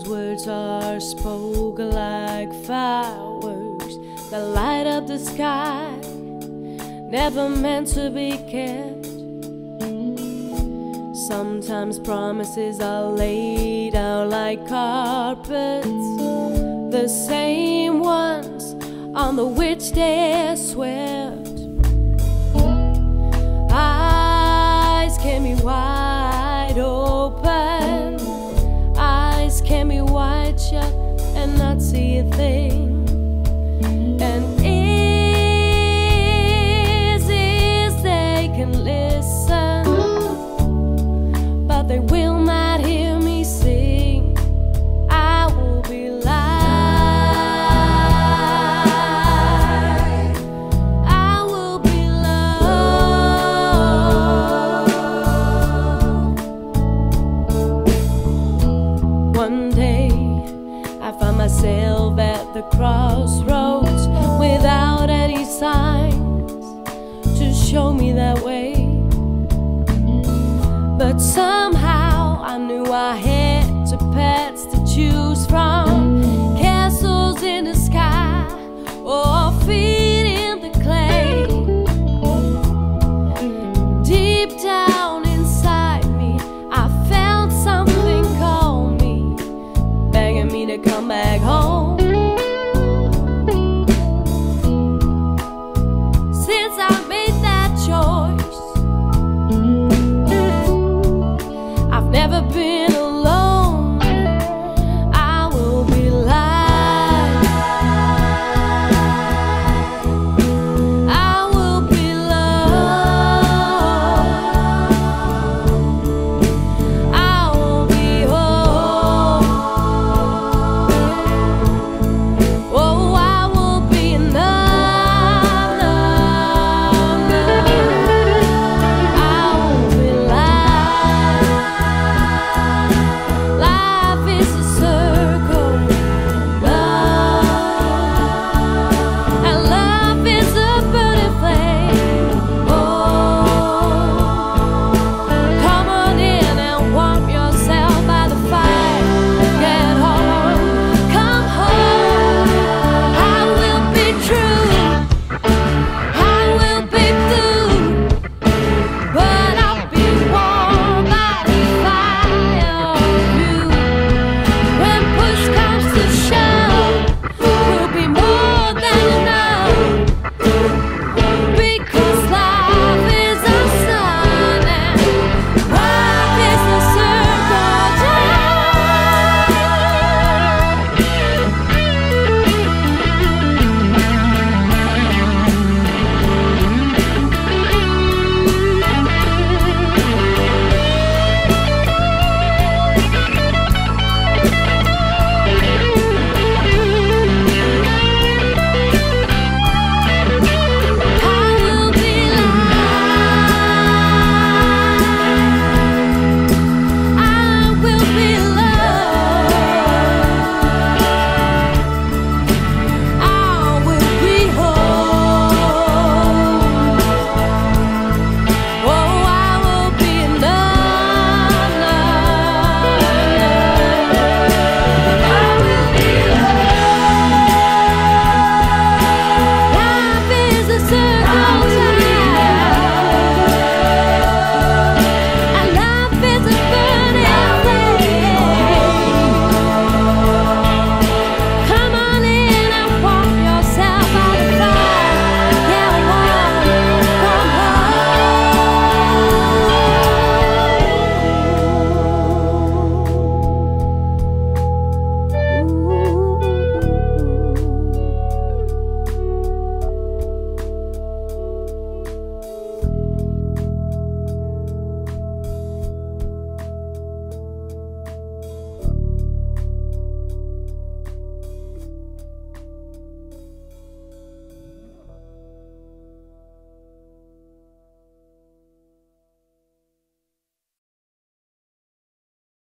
words are spoken like fireworks that light up the sky, never meant to be kept. Sometimes promises are laid out like carpets, the same ones on the which they're swept. Eyes can be wide open, eyes can be wide shut and not see a thing. And ears they can listen, but they will not hear me sing. I will be light, I will be love. One day I found myself at the crossroads without any signs to show me that way. But somehow I knew I had two paths to choose from.